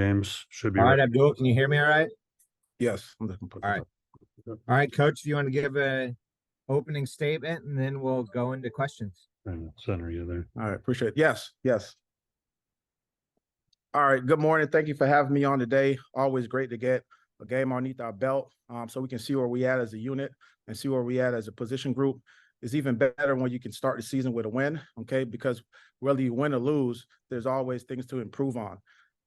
James should be All right, ready. Abdul, can you hear me all right? Yes, I'm just gonna put All this right. up. All right, Coach, if you want to give a opening statement and then we'll go into questions. And center you there. All right, appreciate it. Yes. All right, good morning. Thank you for having me on today. Always great to get a game underneath our belt, so we can see where we at as a unit and see where we at as a position group. It's even better when you can start the season with a win, okay? Because whether you win or lose, there's always things to improve on.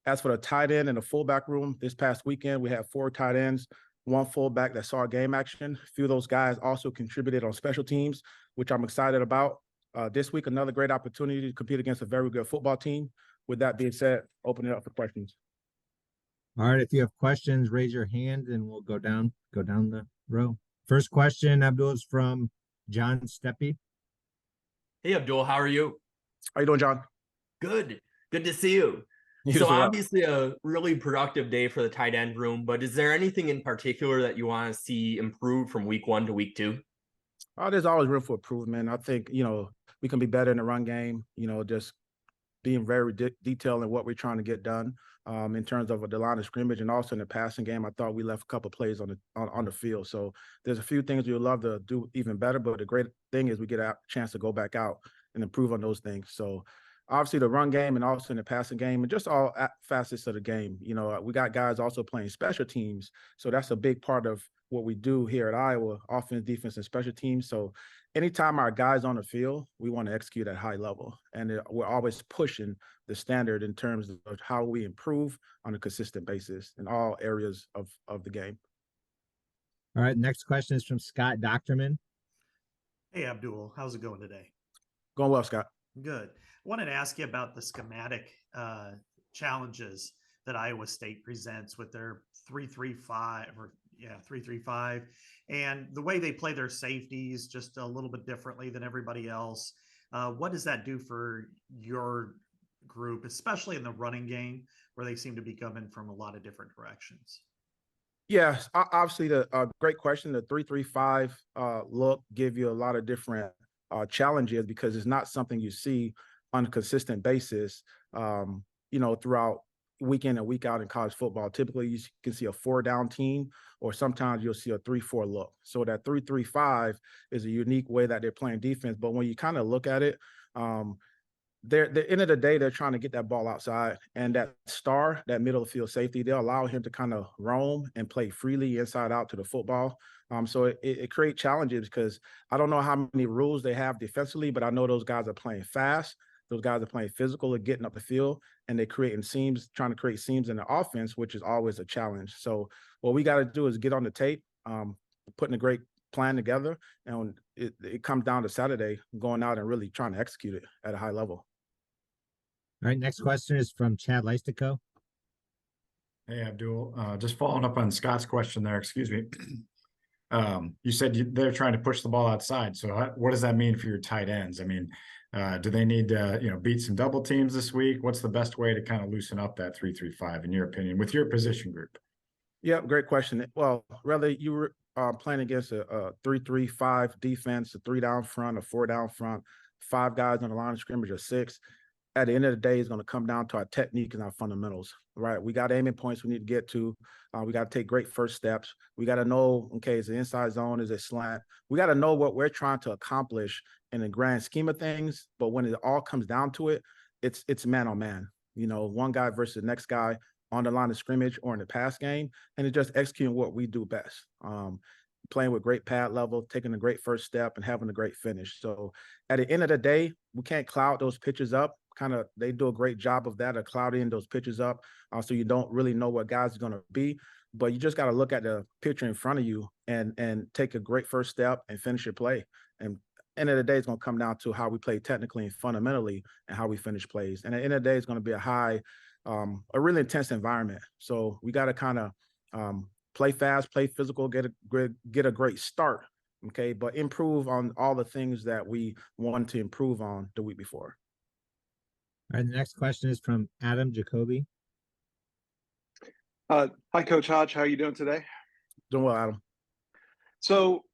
As for the tight end and the fullback room, this past weekend we had 4 tight ends, 1 fullback that saw game action. A few of those guys also contributed on special teams, which I'm excited about. This week, another great opportunity to compete against a very good football team. With that being said, open it up for questions. All right, if you have questions, raise your hand and we'll go down the row. First question, Abdul, is from John Steppe. Hey, Abdul, how are you? How you doing, John? Good. Good to see you. You So as well. obviously a really productive day for the tight end room, but is there anything in particular that you want to see improve from week 1 to week 2? There's always room for improvement. I think, we can be better in the run game, just being very detailed in what we're trying to get done in terms of the line of scrimmage, and also in the passing game. I thought we left a couple of plays on the field. So there's a few things we would love to do even better, but the great thing is we get a chance to go back out and improve on those things. So obviously the run game and also in the passing game and just all facets of the game. We got guys also playing special teams. So that's a big part of what we do here at Iowa, offense, defense, and special teams. So anytime our guys on the field, we want to execute at high level. And we're always pushing the standard in terms of how we improve on a consistent basis in all areas of the game. All right, next question is from Scott Docterman. Hey, Abdul, how's it going today? Going well, Scott. Good. I wanted to ask you about the schematic challenges that Iowa State presents with their 3-3-5 3-3-5, and the way they play their safeties just a little bit differently than everybody else. What does that do for your group, especially in the running game, where they seem to be coming from a lot of different directions? Yeah, obviously the great question. The 3-3-5 look give you a lot of different challenges because it's not something you see on a consistent basis, throughout week in and week out in college football. Typically, you can see a 4-down team, or sometimes you'll see a 3-4 look. So that 3-3-5 is a unique way that they're playing defense. But when you kind of look at it, the end of the day, they're trying to get that ball outside, and that middle of the field safety, they'll allow him to kind of roam and play freely inside out to the football. So it creates challenges because I don't know how many rules they have defensively, but I know those guys are playing fast. Those guys are playing physical and getting up the field, and they're trying to create seams in the offense, which is always a challenge. So what we got to do is get on the tape, putting a great plan together, and it comes down to Saturday going out and really trying to execute it at a high level. All right, next question is from Chad Leistico. Hey, Abdul, just following up on Scott's question there, excuse me. You said they're trying to push the ball outside. So what does that mean for your tight ends? I mean, do they need to, beat some double teams this week? What's the best way to kind of loosen up that 3-3-5 in your opinion with your position group? Yeah, great question. Well, whether you were playing against a 3-3-5 defense, a 3 down front, a 4 down front, 5 guys on the line of scrimmage, or 6, at the end of the day, it's going to come down to our technique and our fundamentals, right? We got aiming points we need to get to. We got to take great first steps. We got to know, okay, is it inside zone? Is it slant? We got to know what we're trying to accomplish in the grand scheme of things. But when it all comes down to it, it's man on man, one guy versus the next guy on the line of scrimmage or in the pass game. And it's just executing what we do best. Playing with great pad level, taking a great first step, and having a great finish. So at the end of the day, we can't cloud those pitches up. They do a great job of that, of clouding those pitches up, so you don't really know what guys are going to be. But you just got to look at the picture in front of you and take a great first step and finish your play. And end of the day, it's going to come down to how we play technically and fundamentally, and how we finish plays. And at the end of the day, it's going to be a really intense environment. So we got to kind of play fast, play physical, get a great start, okay, but improve on all the things that we wanted to improve on the week before. All right, the next question is from Adam Jacoby. Hi, Coach Hodge. How are you doing today? Doing well, Adam. So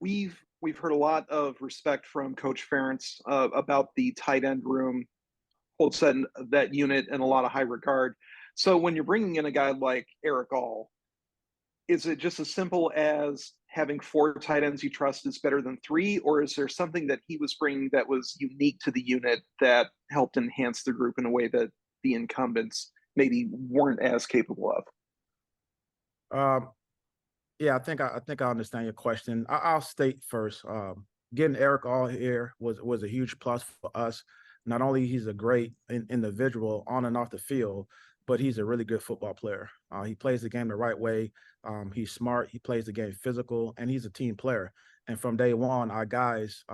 we've heard a lot of respect from Coach Ferentz about the tight end room, holds that unit in a lot of high regard. So when you're bringing in a guy like Eric All, is it just as simple as having 4 tight ends you trust is better than 3, or is there something that he was bringing that was unique to the unit that helped enhance the group in a way that the incumbents maybe weren't as capable of? Yeah, I think I understand your question. I'll state first. Getting Eric All here was a huge plus for us. Not only he's a great individual on and off the field, but he's a really good football player. He plays the game the right way. He's smart. He plays the game physical, and he's a team player. And from day one, our guys,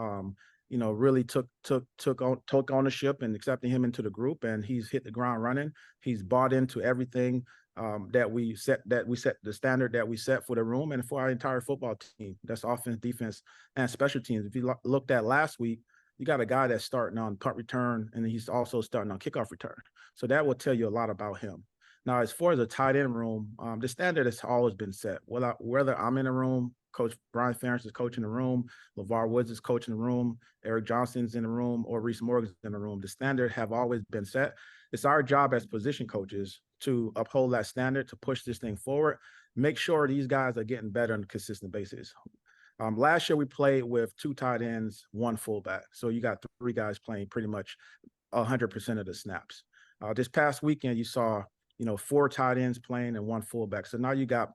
really took ownership and accepting him into the group, and he's hit the ground running. He's bought into everything that we set the standard that we set for the room and for our entire football team. That's offense, defense, and special teams. If you looked at last week, you got a guy that's starting on punt return, and he's also starting on kickoff return. So that will tell you a lot about him. Now, as far as the tight end room, the standard has always been set. Whether I'm in the room, Coach Brian Ferentz is coaching the room, LeVar Woods is coaching the room, Eric Johnson's in the room, or Reese Morgan's in the room. The standard have always been set. It's our job as position coaches to uphold that standard, to push this thing forward, make sure these guys are getting better on a consistent basis. Last year we played with 2 tight ends, 1 fullback. So you got 3 guys playing pretty much 100% of the snaps. This past weekend you saw, 4 tight ends playing and 1 fullback. So now you got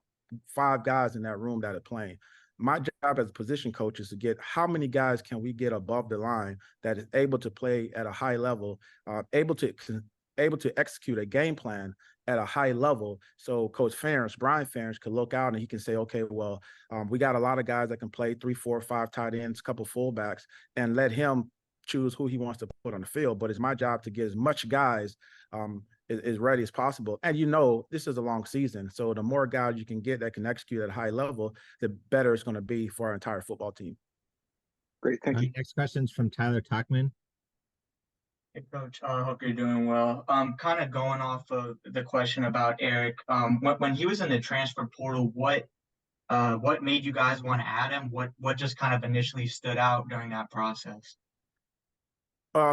5 guys in that room that are playing. My job as a position coach is to get how many guys can we get above the line that is able to play at a high level, able to execute a game plan at a high level. So Coach Ferentz, Brian Ferentz, could look out and he can say, okay, well, we got a lot of guys that can play 3, 4, 5 tight ends, a couple fullbacks, and let him choose who he wants to put on the field. But it's my job to get as much guys as ready as possible. And this is a long season. So the more guys you can get that can execute at a high level, the better it's going to be for our entire football team. Great, thank you. Next question is from Tyler Talkman. Hey, Coach, I hope you're doing well. Kind of going off of the question about Eric, when he was in the transfer portal, what made you guys want to add him? What just kind of initially stood out during that process?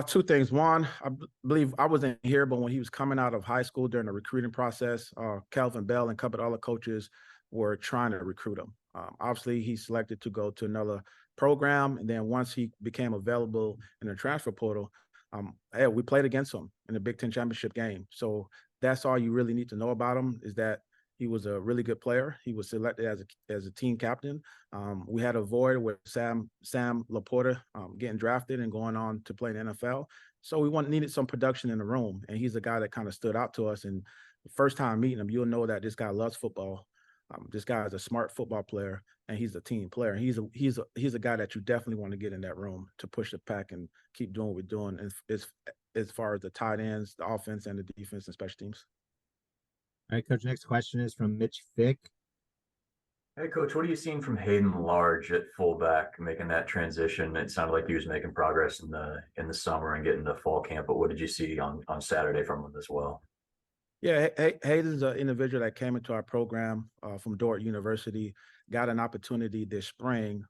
2 things. One, I believe I wasn't here, but when he was coming out of high school during the recruiting process, Calvin Bell and a couple of other coaches were trying to recruit him. Obviously, he selected to go to another program, and then once he became available in the transfer portal, we played against him in the Big Ten championship game. So that's all you really need to know about him, is that he was a really good player. He was selected as a team captain. We had a void with Sam Laporta getting drafted and going on to play in the NFL. So we needed some production in the room, and he's a guy that kind of stood out to us. And the first time meeting him, you'll know that this guy loves football. This guy is a smart football player, and he's a team player. He's a guy that you definitely want to get in that room to push the pack and keep doing what we're doing as far as the tight ends, the offense, and the defense and special teams. All right, Coach, next question is from Mitch Fick. Hey, Coach, what are you seeing from Hayden Large at fullback, making that transition? It sounded like he was making progress in the summer and getting to fall camp, but what did you see on Saturday from him as well? Yeah, Hayden's an individual that came into our program from Dordt University, got an opportunity this spring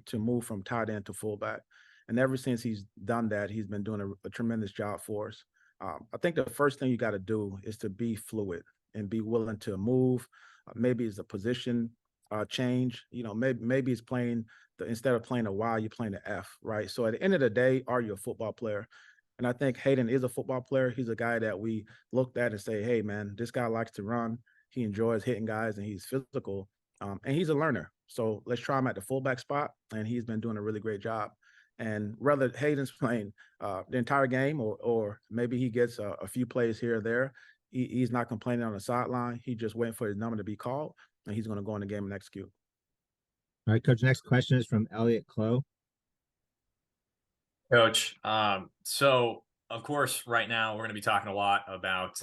to move from tight end to fullback. And ever since he's done that, he's been doing a tremendous job for us. I think the first thing you got to do is to be fluid and be willing to move. Maybe it's a position change. Maybe it's playing instead of playing a Y, you're playing an F, right? So at the end of the day, are you a football player? And I think Hayden is a football player. He's a guy that we looked at and say, hey, man, this guy likes to run. He enjoys hitting guys, and he's physical, and he's a learner. So let's try him at the fullback spot, and he's been doing a really great job. And whether Hayden's playing the entire game or maybe he gets a few plays here or there, he's not complaining on the sideline. He's just waiting for his number to be called, and he's going to go in the game and execute. All right, Coach, next question is from Elliot Clough. Coach, so of course, right now we're going to be talking a lot about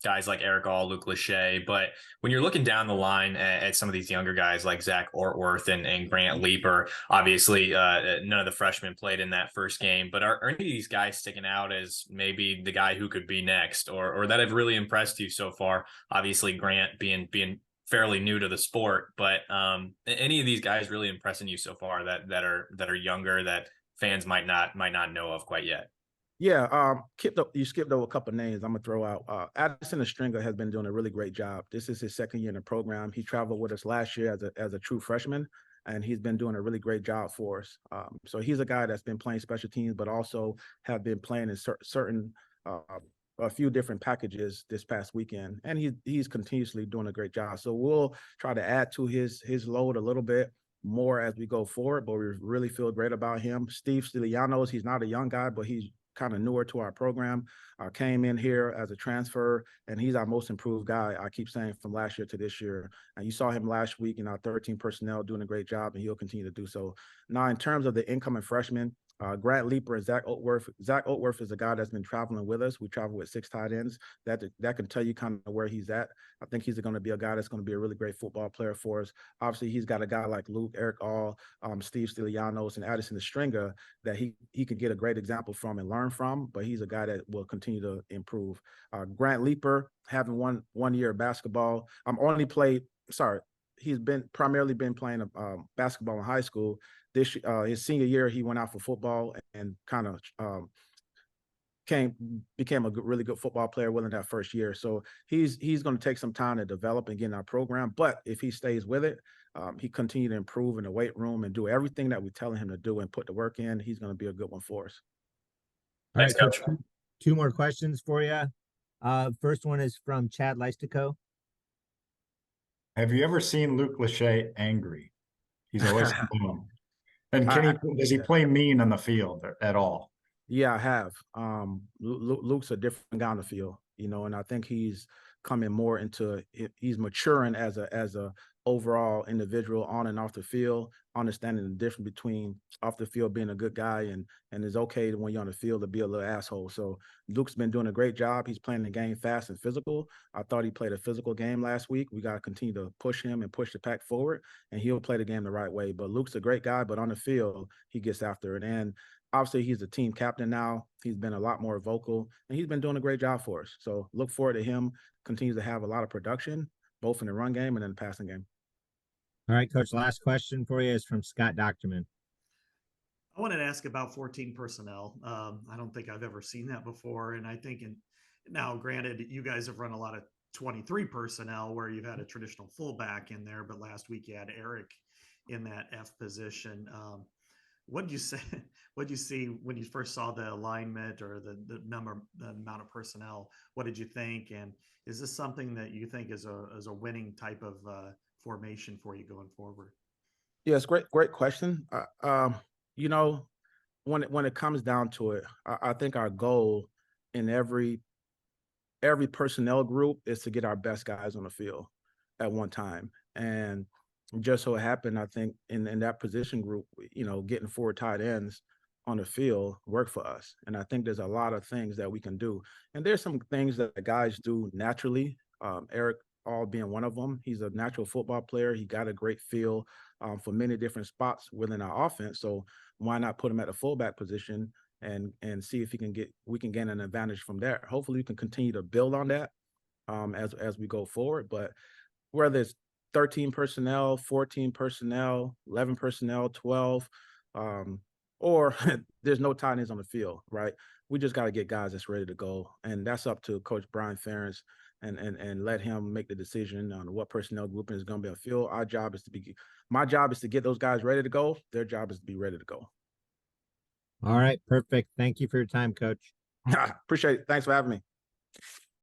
guys like Eric All, Luke Lachey, but when you're looking down the line at some of these younger guys like Zach Ortworth and Grant Leaper, obviously none of the freshmen played in that first game, but are any of these guys sticking out as maybe the guy who could be next, or that have really impressed you so far? Obviously, Grant being fairly new to the sport, but any of these guys really impressing you so far that are younger that fans might not know of quite yet? Yeah, you skipped over a couple of names. I'm gonna throw out. Addison the Stringer has been doing a really great job. This is his second year in the program. He traveled with us last year as a true freshman, and he's been doing a really great job for us. So he's a guy that's been playing special teams, but also have been playing in certain a few different packages this past weekend, and he's continuously doing a great job. So we'll try to add to his load a little bit more as we go forward, but we really feel great about him. Steve Stilianos, he's not a young guy, but he's kind of newer to our program, came in here as a transfer, and he's our most improved guy, I keep saying, from last year to this year. And you saw him last week in our 13 personnel doing a great job, and he'll continue to do so. Now, in terms of the incoming freshmen, Grant Leaper and Zach Oatworth. Zach Oatworth is a guy that's been traveling with us. We travel with 6 tight ends. That can tell you kind of where he's at. I think he's going to be a guy that's going to be a really great football player for us. Obviously, he's got a guy like Luke, Eric All, Steve Stilianos, and Addison the Stringer that he could get a great example from and learn from, but he's a guy that will continue to improve. Grant Leaper, having one year of basketball, he's primarily been playing basketball in high school. His senior year, he went out for football and kind of became a really good football player within that first year. So he's going to take some time to develop and get in our program. But if he stays with it, he continue to improve in the weight room and do everything that we're telling him to do and put the work in. He's going to be a good one for us. All right, Thanks, Coach. Coach. 2 more questions for you. First one is from Chad Leistico. Have you ever seen Luke Lachey angry? He's always calm. And does he play mean on the field at all? Yeah, I have. Luke's a different guy on the field, and I think he's coming more he's maturing as a overall individual on and off the field, understanding the difference between off the field being a good guy and it's okay when you're on the field to be a little asshole. So Luke's been doing a great job. He's playing the game fast and physical. I thought he played a physical game last week. We got to continue to push him and push the pack forward, and he'll play the game the right way. But Luke's a great guy, but on the field, he gets after it. And obviously, he's a team captain now. He's been a lot more vocal, and he's been doing a great job for us. So look forward to him continues to have a lot of production, both in the run game and in the passing game. All right, Coach, last question for you is from Scott Docterman. I wanted to ask about 14 personnel. I don't think I've ever seen that before. And I think now, granted, you guys have run a lot of 23 personnel where you've had a traditional fullback in there, but last week you had Eric in that F position. What did you say? What did you see when you first saw the alignment or the amount of personnel? What did you think? And is this something that you think is a winning type of formation for you going forward? Yes, great question. When it comes down to it, I think our goal in every personnel group is to get our best guys on the field at one time. And just so it happened, I think in that position group, getting 4 tight ends on the field work for us. And I think there's a lot of things that we can do. And there's some things that the guys do naturally. Eric All being one of them. He's a natural football player. He got a great feel for many different spots within our offense. So why not put him at the fullback position and see if we can gain an advantage from there. Hopefully we can continue to build on that as we go forward. But whether it's 13 personnel, 14 personnel, 11 personnel, 12, or there's no tight ends on the field, right? We just got to get guys that's ready to go. And that's up to Coach Brian Ferentz and let him make the decision on what personnel grouping is going to be on field. My job is to get those guys ready to go. Their job is to be ready to go. All right, perfect. Thank you for your time, Coach. Appreciate it. Thanks for having me.